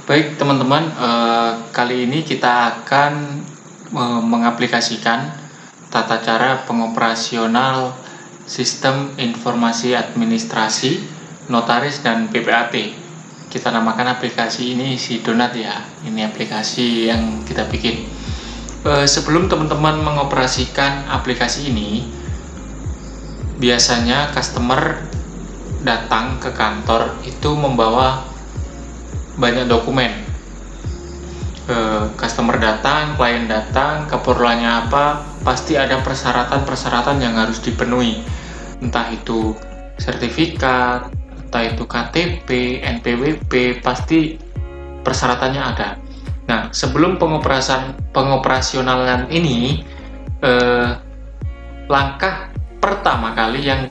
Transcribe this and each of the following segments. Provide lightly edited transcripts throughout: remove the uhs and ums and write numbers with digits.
Baik teman-teman, kali ini kita akan mengaplikasikan tata cara pengoperasional sistem informasi administrasi, notaris, dan PPAT. Kita namakan aplikasi ini si Donat ya. Ini aplikasi yang kita bikin. Sebelum teman-teman mengoperasikan aplikasi ini, biasanya customer datang ke kantor itu membawa banyak dokumen. Customer datang, klien datang, keperluannya apa, pasti ada persyaratan-persyaratan yang harus dipenuhi, entah itu sertifikat, entah itu KTP, NPWP, pasti persyaratannya ada. Nah, sebelum pengoperasionalan ini, langkah pertama kali yang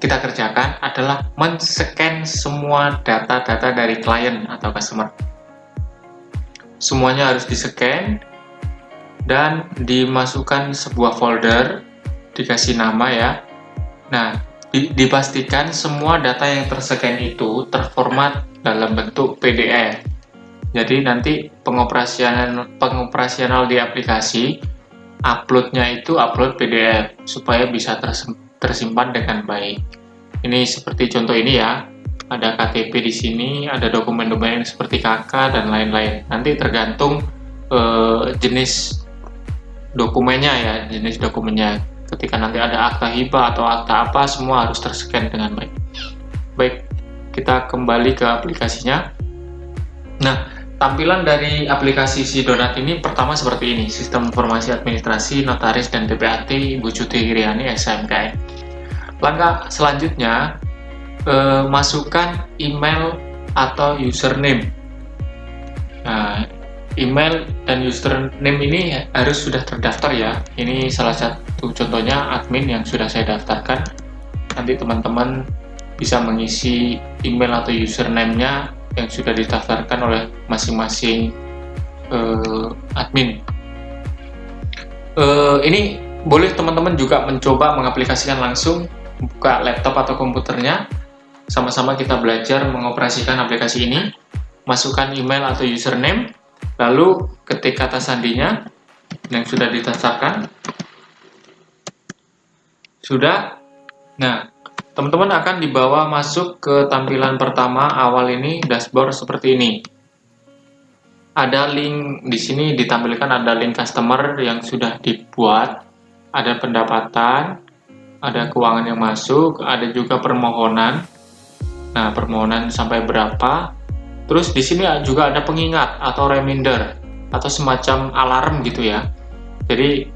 kita kerjakan adalah men-scan semua data-data dari klien atau customer. Semuanya harus di-scan dan dimasukkan sebuah folder, dikasih nama ya. Nah, dipastikan semua data yang ter-scan itu terformat dalam bentuk PDF. Jadi nanti pengoperasional di aplikasi, uploadnya itu upload PDF supaya bisa tersimpan dengan baik. Ini seperti contoh ini ya, ada KTP di sini, ada dokumen-dokumen seperti KK dan lain-lain. Nanti tergantung jenis dokumennya ya, jenis dokumennya. Ketika nanti ada akta hibah atau akta apa, semua harus terscan dengan baik. Baik, kita kembali ke aplikasinya. Nah, tampilan dari aplikasi si Donat ini pertama seperti ini, Sistem Informasi Administrasi, Notaris, dan PPAT, Ibu Cuti Hiriani, SMK. Langkah selanjutnya, masukkan email atau username. Nah, email dan username ini harus sudah terdaftar ya. Ini salah satu contohnya admin yang sudah saya daftarkan. Nanti teman-teman bisa mengisi email atau username-nya yang sudah didaftarkan oleh masing-masing admin. Ini boleh teman-teman juga mencoba mengaplikasikan langsung, buka laptop atau komputernya, sama-sama kita belajar mengoperasikan aplikasi ini. Masukkan email atau username, lalu ketik kata sandinya yang sudah didaftarkan. Sudah. Nah, teman-teman akan dibawa masuk ke tampilan pertama awal ini, dashboard seperti ini. Ada link di sini ditampilkan, ada link customer yang sudah dibuat, ada pendapatan, ada keuangan yang masuk, ada juga permohonan. Nah, permohonan sampai berapa? Terus di sini juga ada pengingat atau reminder atau semacam alarm gitu ya. Jadi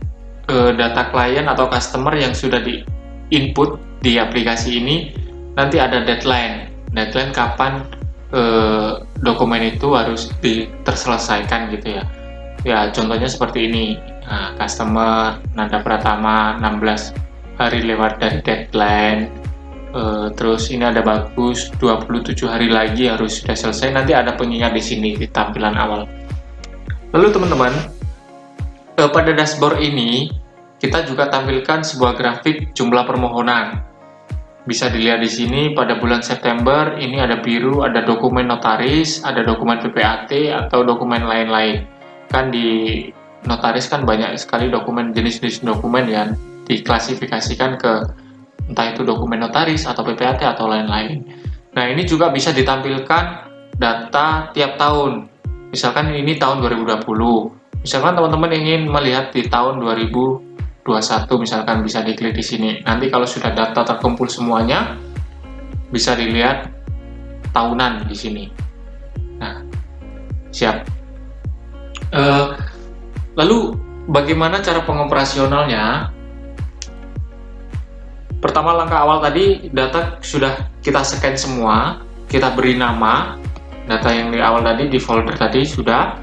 data klien atau customer yang sudah di input di aplikasi ini nanti ada deadline kapan dokumen itu harus terselesaikan gitu ya. Ya, contohnya seperti ini. Nah, customer Nanda Pratama 16 hari lewat dari deadline. Terus ini ada bagus 27 hari lagi harus sudah selesai. Nanti ada pengingat di sini di tampilan awal. Lalu teman-teman, pada dashboard ini kita juga tampilkan sebuah grafik jumlah permohonan. Bisa dilihat di sini pada bulan September ini ada biru, ada dokumen notaris, ada dokumen PPAT atau dokumen lain-lain. Kan di notaris kan banyak sekali dokumen, jenis-jenis dokumen yang diklasifikasikan ke entah itu dokumen notaris atau PPAT atau lain-lain. Nah, ini juga bisa ditampilkan data tiap tahun. Misalkan ini tahun 2020. Misalkan teman-teman ingin melihat di tahun 2021, misalkan bisa diklik di sini. Nanti kalau sudah data terkumpul semuanya, bisa dilihat tahunan di sini. Nah, siap. Lalu bagaimana cara pengoperasionalnya? Pertama, langkah awal tadi data sudah kita scan semua, kita beri nama, data yang di awal tadi di folder tadi sudah.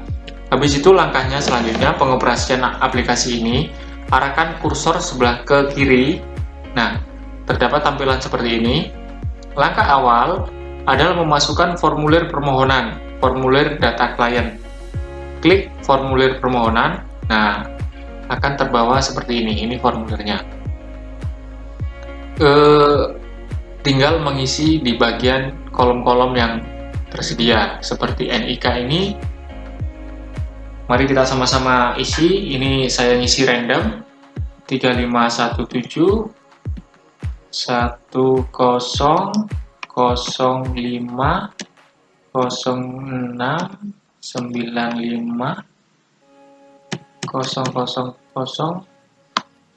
Habis itu langkahnya selanjutnya pengoperasian aplikasi ini, arahkan kursor sebelah ke kiri. Nah, terdapat tampilan seperti ini. Langkah awal adalah memasukkan formulir permohonan, formulir data klien. Klik formulir permohonan. Nah, akan terbawa seperti ini formulirnya. Tinggal mengisi di bagian kolom-kolom yang tersedia seperti NIK ini. Mari kita sama-sama isi. Ini saya ngisi random 3517 10 05 06 95 000.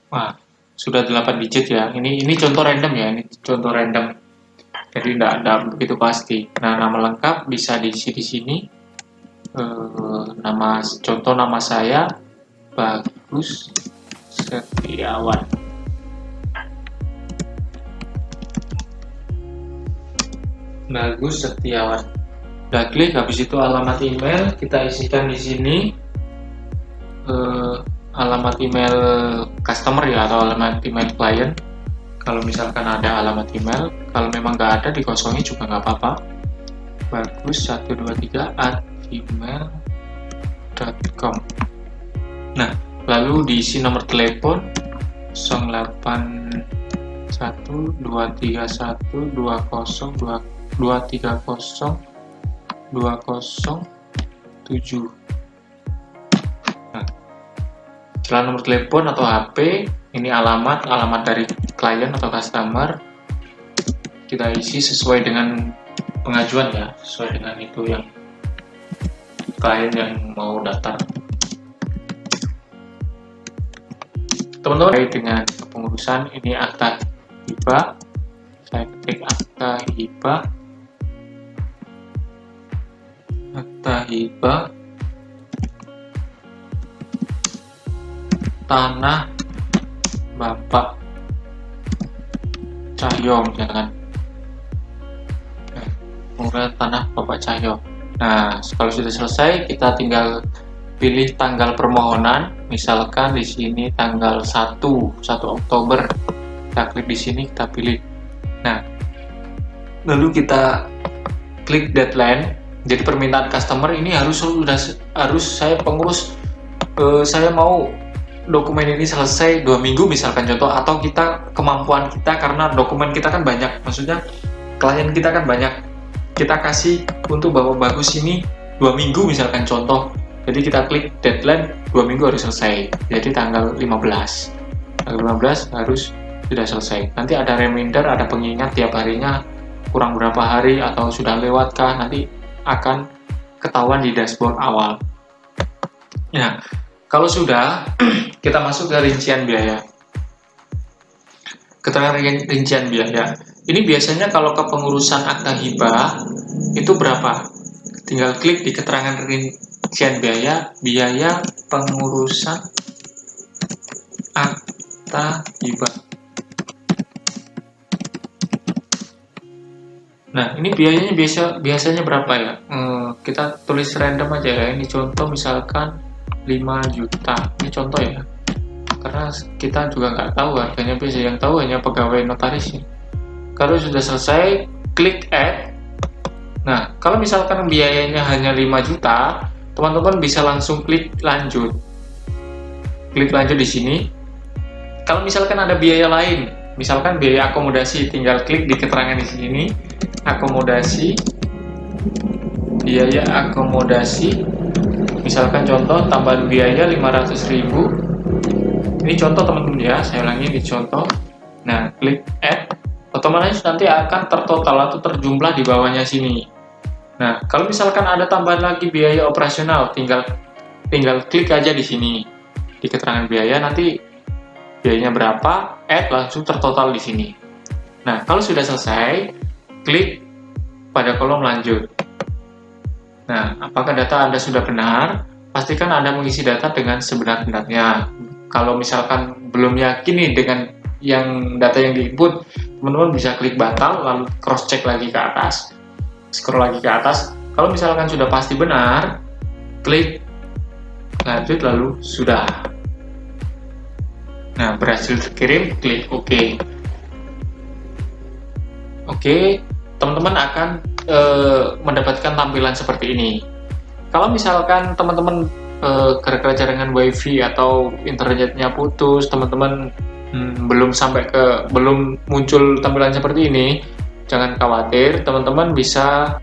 Wah, sudah 8 digit ya. Ini contoh random ya, ini contoh random. Jadi tidak ada begitu pasti. Nah, nama lengkap bisa diisi di sini. Contoh nama saya Bagus Setiawan. Bagus Setiawan. Udah klik, habis itu alamat email kita isikan di sini. Alamat email customer ya, atau alamat email client. Kalau misalkan ada alamat email, kalau memang nggak ada dikosongi juga nggak apa-apa. bagus123@gmail.com. Nah, lalu diisi nomor telepon 0812302007. Nah, setelah nomor telepon atau HP, ini alamat dari klien atau customer, kita isi sesuai dengan pengajuan ya, sesuai dengan itu yang klien yang mau daftar. Teman-teman, dengan kepengurusan ini akta hibah, saya ketik akta hibah tanah Bapak Cahyo misalkan. Kemudian tanah Bapak Cahyo. Nah, kalau sudah selesai, kita tinggal pilih tanggal permohonan. Misalkan di sini tanggal 1 Oktober. Kita klik di sini, kita pilih. Nah, lalu kita klik deadline. Jadi permintaan customer ini harus saya pengurus, saya mau dokumen ini selesai 2 minggu misalkan contoh, atau kita kemampuan kita karena dokumen kita kan banyak, maksudnya klien kita kan banyak, kita kasih untuk Bapak Bagus ini 2 minggu misalkan contoh. Jadi kita klik deadline 2 minggu harus selesai. Jadi tanggal 15 harus sudah selesai. Nanti ada reminder, ada pengingat tiap harinya kurang berapa hari atau sudah lewatkah, nanti akan ketahuan di dashboard awal. Nah, kalau sudah, kita masuk ke rincian biaya. Keterangan rincian biaya. Ini biasanya kalau kepengurusan akta hibah itu berapa? Tinggal klik di keterangan rincian biaya pengurusan akta hibah. Nah, ini biayanya biasanya berapa ya? Kita tulis random aja ya. Ini contoh misalkan 5 juta. Ini contoh ya. Karena kita juga nggak tahu harganya, biasa yang tahu hanya pegawai notarisnya. Kalau sudah selesai, klik add. Nah, kalau misalkan biayanya hanya 5 juta, teman-teman bisa langsung klik lanjut. Klik lanjut di sini. Kalau misalkan ada biaya lain, misalkan biaya akomodasi, tinggal klik di keterangan di sini, akomodasi, biaya akomodasi. Misalkan contoh tambahan biaya 500.000. Ini contoh teman-teman ya, saya ulangi di contoh. Nah, klik add, otomatis nanti akan tertotal atau terjumlah di bawahnya sini. Nah, kalau misalkan ada tambahan lagi biaya operasional, tinggal klik aja di sini di keterangan biaya, nanti biayanya berapa, add, langsung tertotal di sini. Nah, kalau sudah selesai, klik pada kolom lanjut. Nah, apakah data Anda sudah benar? Pastikan Anda mengisi data dengan sebenar-benarnya. Kalau misalkan belum yakin nih dengan data yang diinput, teman-teman bisa klik batal, lalu cross check lagi ke atas, scroll lagi ke atas. Kalau misalkan sudah pasti benar, klik lanjut, lalu sudah. Nah, berhasil dikirim, klik OK. Oke, teman-teman akan mendapatkan tampilan seperti ini. Kalau misalkan teman-teman gara-gara jaringan wifi atau internetnya putus, teman-teman belum muncul tampilan seperti ini, jangan khawatir, teman-teman bisa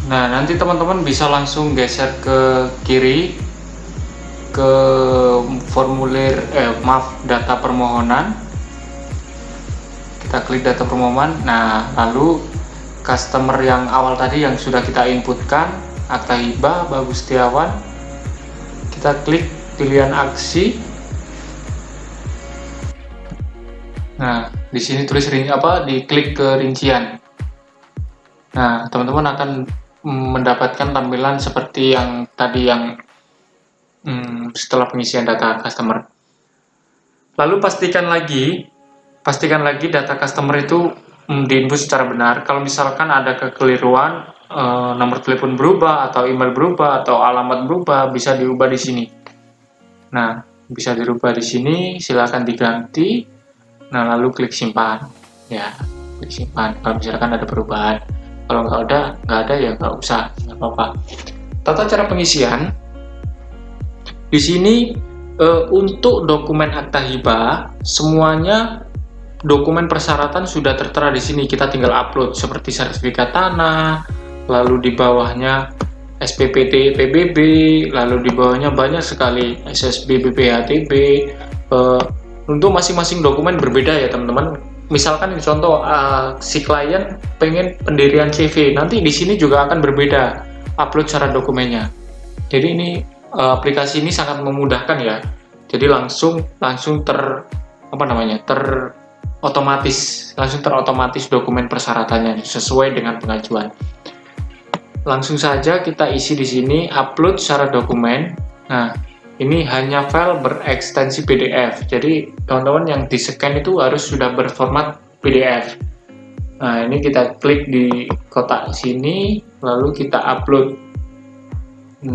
Nah, nanti teman-teman bisa langsung geser ke kiri ke formulir data permohonan. Kita klik data permohonan. Nah, lalu customer yang awal tadi yang sudah kita inputkan, Akta Hibah Bagus Setiawan, kita klik pilihan aksi. Nah, di sini tulis diklik ke rincian. Nah, teman-teman akan mendapatkan tampilan seperti yang tadi yang setelah pengisian data customer. Lalu pastikan lagi data customer itu diinput secara benar. Kalau misalkan ada kekeliruan, nomor telepon berubah atau email berubah atau alamat berubah, bisa diubah di sini. Nah, bisa dirubah di sini, silakan diganti. Nah, lalu klik simpan. Ya, klik simpan. Kalau misalkan ada perubahan, kalau nggak ada ya nggak usah, nggak apa-apa. Tata cara pengisian di sini untuk dokumen akta hibah semuanya. Dokumen persyaratan sudah tertera di sini, kita tinggal upload seperti sertifikat tanah, lalu di bawahnya SPPT PBB, lalu di bawahnya banyak sekali SSB BPHTB. Untuk masing-masing dokumen berbeda ya teman-teman. Misalkan contoh si klien pengen pendirian CV, nanti di sini juga akan berbeda upload syarat dokumennya. Jadi ini aplikasi ini sangat memudahkan ya. Jadi langsung terotomatis dokumen persyaratannya sesuai dengan pengajuan. Langsung saja kita isi di sini upload syarat dokumen. Nah, ini hanya file berekstensi PDF. Jadi teman-teman yang di-scan itu harus sudah berformat PDF. Nah, ini kita klik di kotak sini, lalu kita upload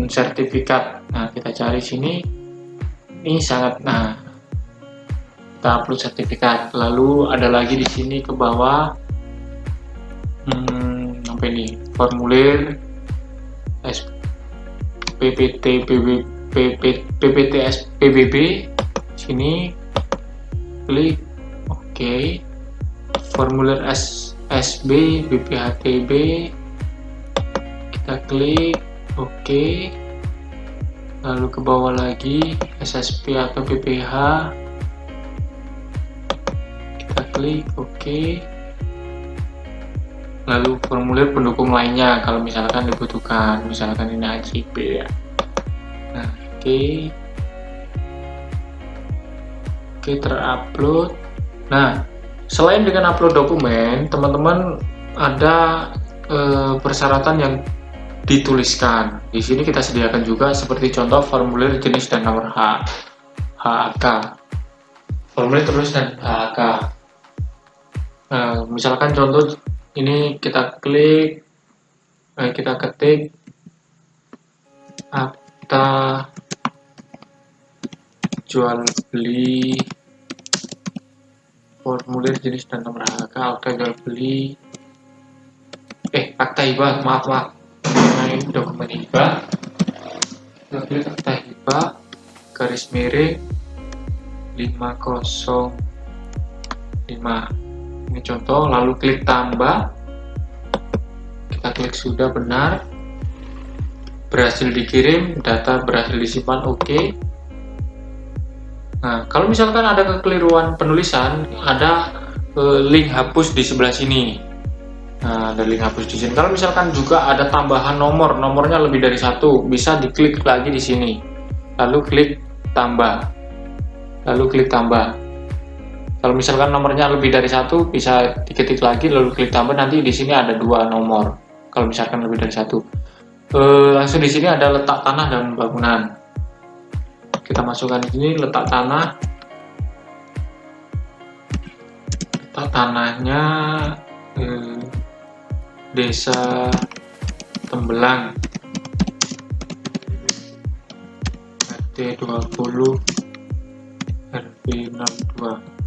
sertifikat. Nah, kita cari sini. Ini kita upload sertifikat. Lalu ada lagi di sini ke bawah formulir PPT PBB. Sini klik OK. Formulir SB BPHTB, kita klik OK. Lalu ke bawah lagi SSP atau BPH, kita klik OK. Lalu formulir pendukung lainnya kalau misalkan dibutuhkan, misalkan ini AJB ya. Nah, OK, terupload. Nah, selain dengan upload dokumen, teman-teman ada persyaratan yang dituliskan. Di sini kita sediakan juga seperti contoh formulir jenis dan nomor HAK. Formulir terus dan HAK. Misalkan contoh ini kita klik, kita ketik akta jual beli, formulir jenis dan nomor HAK, akta jual beli, akta hibah, maaf. Nah, ini dokumen hibah. Kita klik akta hibah, garis miring 505. Ini contoh, lalu klik tambah. Kita klik sudah benar. Berhasil dikirim, data berhasil disimpan, OK. Nah, kalau misalkan ada kekeliruan penulisan, ada link hapus di sebelah sini. Nah, ada link hapus di sini. Kalau misalkan juga ada tambahan nomornya lebih dari satu, bisa diklik lagi di sini. Lalu klik tambah. Kalau misalkan nomornya lebih dari satu, bisa diketik lagi, lalu klik tambah. Nanti di sini ada 2 nomor. Kalau misalkan lebih dari satu, langsung di sini ada letak tanah dan bangunan. Kita masukkan di sini letak tanah. Letak tanahnya Desa Tembelang, RT 20 RP 62.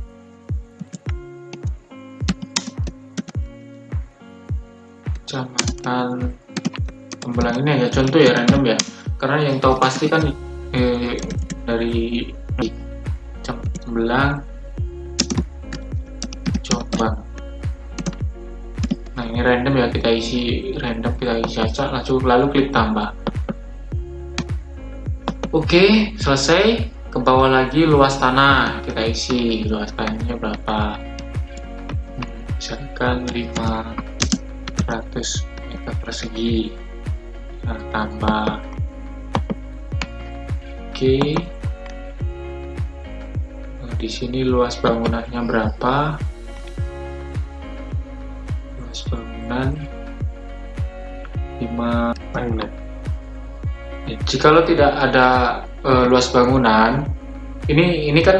Kecamatan Tembelang ini hanya contoh ya, random ya, karena yang tahu pasti kan dari Kecamatan Tembelang, Jombang. Nah, ini random ya, kita isi random, kita isi acak, lalu klik tambah. Oke, selesai. Ke bawah lagi luas tanah, kita isi luas tanahnya berapa. Misalkan 500 meter persegi. Nah, tambah. Oke. Nah, di sini luas bangunannya berapa? Luas bangunan 5 meter. Jikalau tidak ada luas bangunan, ini kan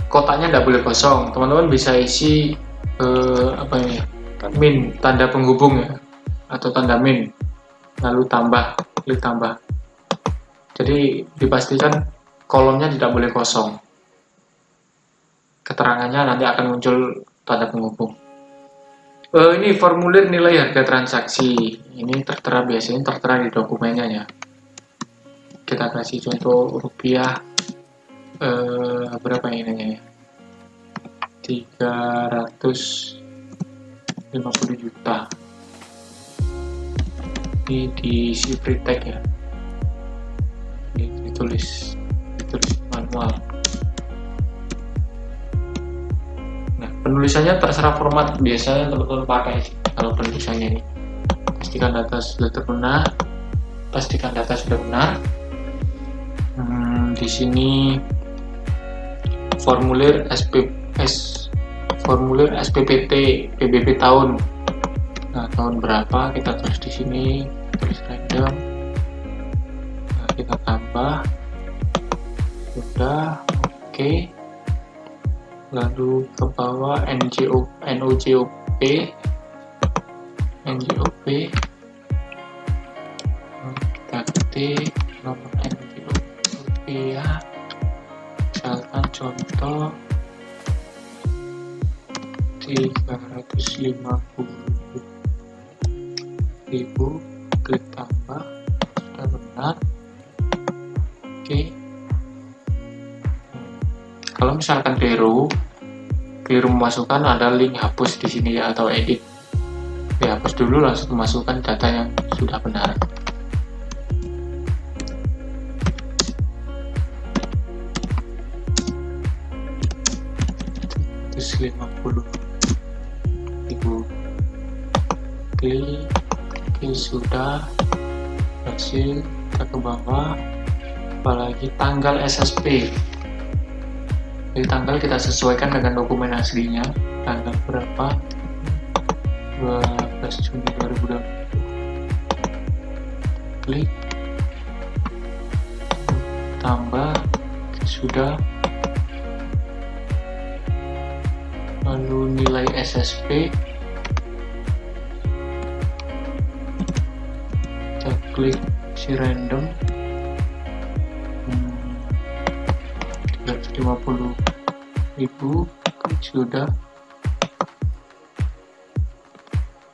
kotaknya tidak boleh kosong. Teman-teman bisa isi apa ini? Min, tanda penghubung ya, atau tanda min, lalu tambah, klik tambah. Jadi dipastikan kolomnya tidak boleh kosong. Keterangannya nanti akan muncul tanda penghubung. Ini formulir nilai harga transaksi. Ini tertera, biasanya tertera di dokumennya ya. Kita kasih contoh rupiah berapa ini ya? 350 juta. Ini diisi free tag ya. Ini ditulis manual. Nah, penulisannya terserah format, biasanya teman-teman pakai kalau penulisannya ini. Pastikan data sudah benar. Pastikan data sudah benar. Di sini formulir SPPT PBB tahun. Nah, tahun berapa kita tulis di sini, tulis random. Nah, kita tambah. Sudah, oke. Lalu ke bawah NOJOP kita ketik nomor NOJOP ya, misalkan contoh 350.000, klik tambah, sudah benar. Oke. Kalau misalkan keliru memasukkan, ada link hapus di sini ya, atau edit. Dihapus dulu, langsung masukkan data yang sudah benar. Terus 50.000, klik, sudah berhasil. Kita ke bawah, apalagi tanggal SSP. Jadi tanggal kita sesuaikan dengan dokumen aslinya, tanggal berapa, 12 Juni 2020. Klik tambah, sudah. Lalu nilai SSP, kita klik si random, 350.000, klik sudah.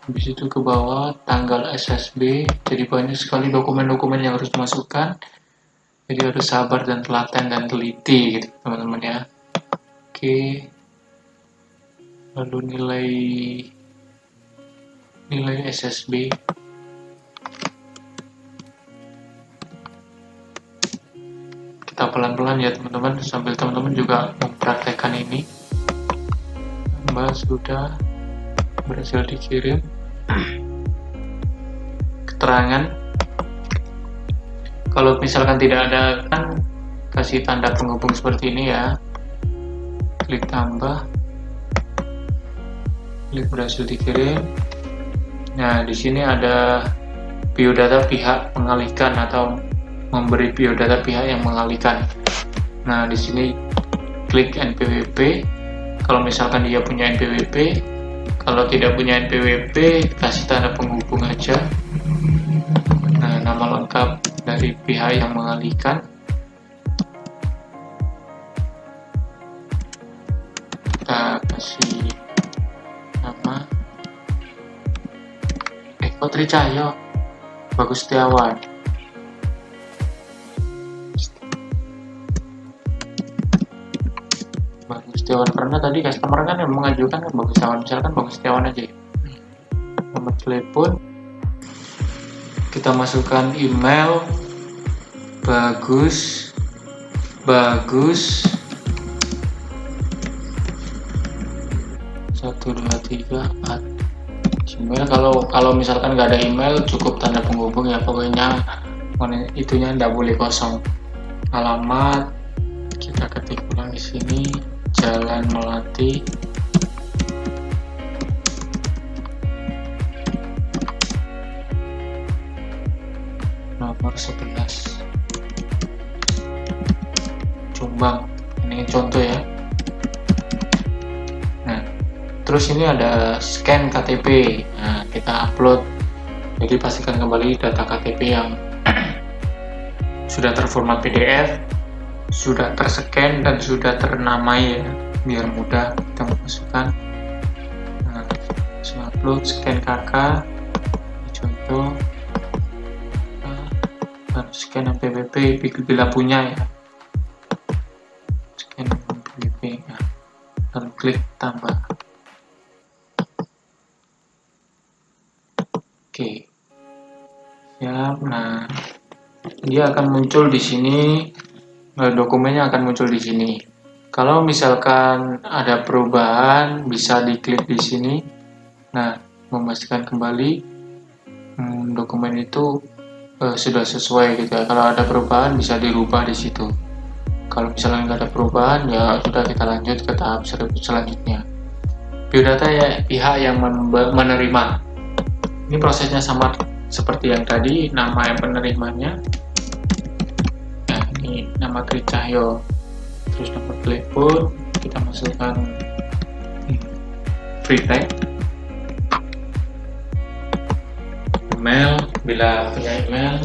Habis itu ke bawah tanggal SSB. Jadi banyak sekali dokumen-dokumen yang harus dimasukkan, jadi harus sabar dan telaten dan teliti gitu teman-teman ya. Oke, lalu nilai SSB, kita pelan-pelan ya teman-teman, sambil teman-teman juga mempraktekkan ini. Mbak sudah berhasil dikirim. Keterangan, kalau misalkan tidak ada, kan kasih tanda penghubung seperti ini ya, klik tambah, klik berhasil dikirim. Nah, di sini ada biodata pihak mengalihkan atau memberi biodata pihak yang mengalihkan. Nah, di sini klik NPWP. Kalau misalkan dia punya NPWP, kalau tidak punya NPWP, kasih tanda penghubung aja. Nah, nama lengkap dari pihak yang mengalihkan. Kita kasih nama Eko Tricahyo Bagus Setiawan. Bagus Setiawan, karena tadi customer kan yang mengajukan kan Bagus Setiawan, misalkan Bagus Setiawan aja. nomor telepon, kita masukkan email, bagus 123@gmail. Kalau misalkan nggak ada email, cukup tanda penghubung ya, pokoknya itunya nggak boleh kosong. Alamat kita ketik ulang di sini, Jalan Melati, nomor 11, Jombang. Ini contoh ya. Nah, terus ini ada scan KTP. Nah, kita upload. Jadi pastikan kembali data KTP yang sudah terformat PDF, sudah terscan dan sudah ternamai ya, biar mudah kita masukkan. Nah, upload scan KK, contoh, dan scan PPP bila punya ya, scan PPP ya, lalu klik tambah. Oke, siap. Nah, dia akan muncul di sini, dokumennya akan muncul di sini. Kalau misalkan ada perubahan, bisa diklik di sini. Nah, memastikan kembali dokumen itu sudah sesuai gitu ya. Kalau ada perubahan bisa dirubah di situ. Kalau misalnya nggak ada perubahan, ya sudah, kita lanjut ke tahap selanjutnya. Biodata ya, pihak yang menerima. Ini prosesnya sama seperti yang tadi, nama yang penerimanya. Nah, ini nama Tri Cahyo. Terus nomor telepon kita masukkan free type. Email bila punya email,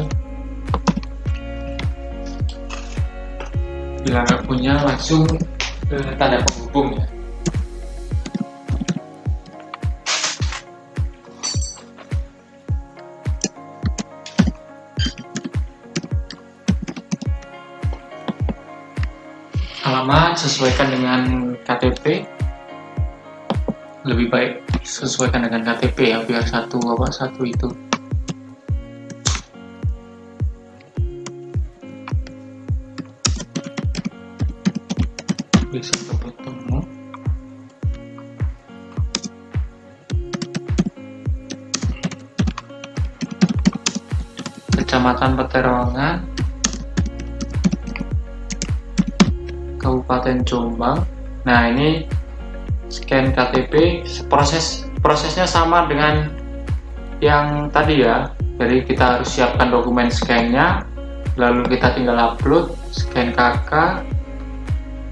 bila nggak punya langsung ke tanda penghubung ya. Alamat sesuaikan dengan KTP, lebih baik sesuaikan dengan KTP ya, biar satu itu. Bisa ketemu. Kecamatan Peterongan, Kabupaten Jombang. Nah, ini scan KTP, prosesnya sama dengan yang tadi ya. Jadi kita harus siapkan dokumen scan-nya, lalu kita tinggal upload, scan KK,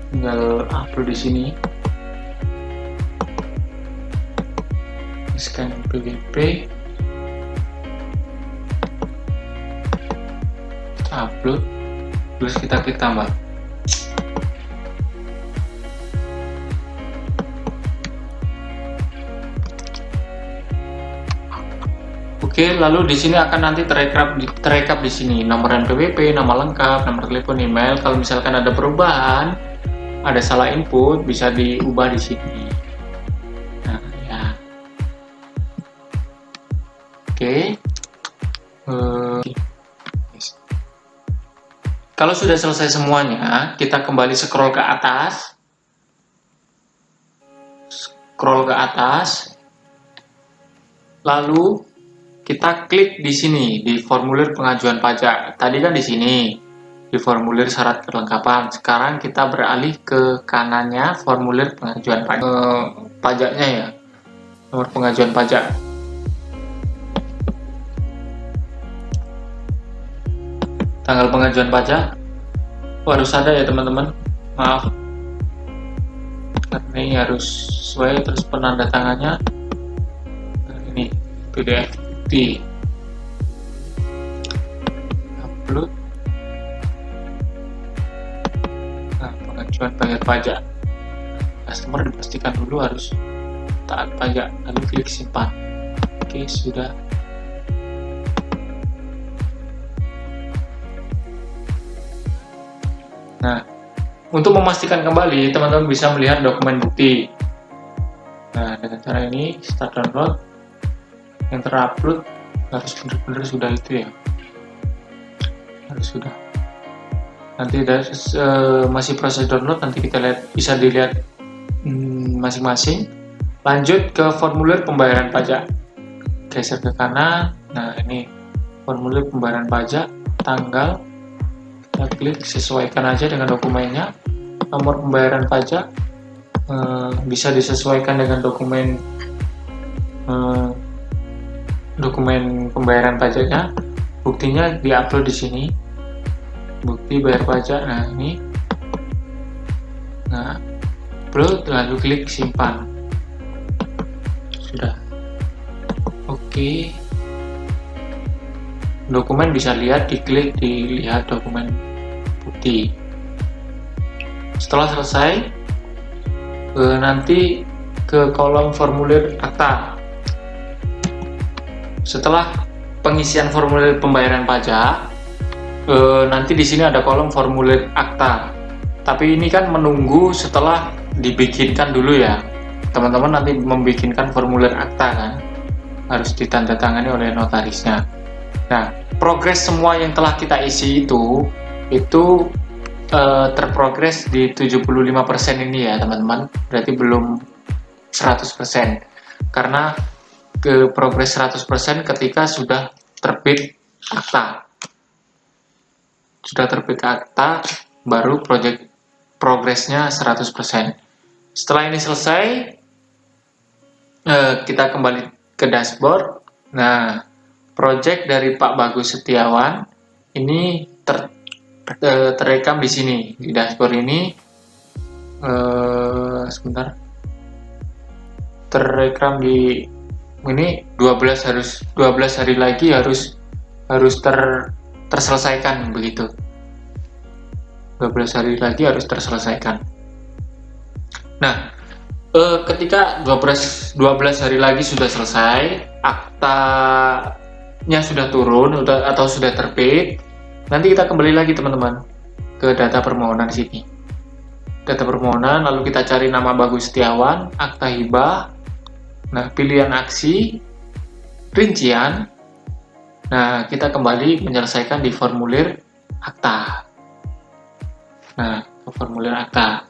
tinggal upload di sini, scan PPP, kita upload, terus kita klik tambah. Oke, lalu di sini akan nanti terekap di sini nomor NPWP, nama lengkap, nomor telepon, email. Kalau misalkan ada perubahan, ada salah input, bisa diubah di sini. Nah, ya. Oke. Kalau sudah selesai semuanya, kita kembali scroll ke atas. Lalu kita klik di sini di formulir pengajuan pajak. Tadi kan di sini di formulir syarat kelengkapan. Sekarang kita beralih ke kanannya, formulir pengajuan pajaknya ya, nomor pengajuan pajak. Tanggal pengajuan pajak harus ada ya teman-teman. Maaf, karena ini harus sesuai. Terus penanda tangannya ini PDF. Upload. Nah, pengajuan bayar pajak. Customer dipastikan dulu harus taat pajak, lalu klik simpan. Oke, sudah. Nah, untuk memastikan kembali, teman-teman bisa melihat dokumen bukti. Nah, dengan cara ini, start download. yang terupload harus benar-benar sudah itu ya, harus sudah. Nanti masih proses download, nanti kita lihat, bisa dilihat masing-masing. Lanjut ke formulir pembayaran pajak, geser ke kanan. Nah, ini formulir pembayaran pajak, tanggal, kita klik, sesuaikan aja dengan dokumennya. Nomor pembayaran pajak bisa disesuaikan dengan dokumen pembayaran pajaknya. Buktinya diupload di sini, bukti bayar pajak. Nah, ini, nah, upload, lalu klik simpan. Sudah. Oke. Dokumen bisa lihat, diklik, dilihat dokumen bukti. Setelah selesai, nanti ke kolom formulir akta. Setelah pengisian formulir pembayaran pajak, nanti di sini ada kolom formulir akta. Tapi ini kan menunggu setelah dibikinkan dulu ya. Teman-teman nanti membikinkan formulir akta kan, harus ditandatangani oleh notarisnya. Nah, progres semua yang telah kita isi itu terprogres di 75% ini ya teman-teman. Berarti belum 100%. Karena ke progres 100% ketika sudah terbit akta. Sudah terbit akta, baru progresnya 100%. Setelah ini selesai, kita kembali ke dashboard. Nah, project dari Pak Bagus Setiawan ini terekam di sini di dashboard ini. Sebentar, terekam di ini 12 hari lagi harus terselesaikan begitu. 12 hari lagi harus terselesaikan. Nah, ketika 12 hari lagi sudah selesai, aktanya sudah turun atau sudah terbit, nanti kita kembali lagi teman-teman ke data permohonan sini. Data permohonan, lalu kita cari nama Bagus Setiawan, akta hibah. Nah, pilihan aksi, rincian. Nah, kita kembali menyelesaikan di formulir akta. Nah, ke formulir akta.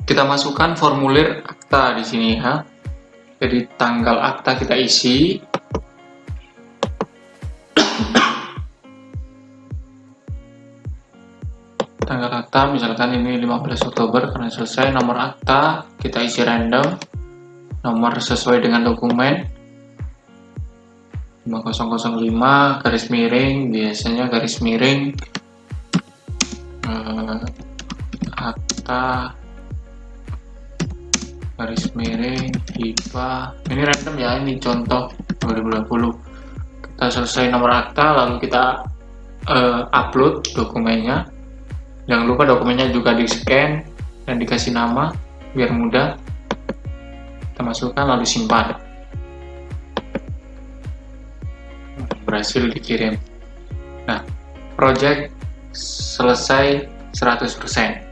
Kita masukkan formulir akta di sini ya. Jadi tanggal akta kita isi. Tanggal akta misalkan ini 15 Oktober karena selesai. Nomor akta kita isi random. Nomor sesuai dengan dokumen 5005 garis miring, biasanya garis miring akta garis miring hibah. Ini random ya, ini contoh 2020. Kita selesai nomor akta, lalu kita upload dokumennya. Jangan lupa dokumennya juga di scan dan dikasih nama biar mudah. Kita masukkan lalu simpan. Berhasil dikirim. Nah, project selesai 100%.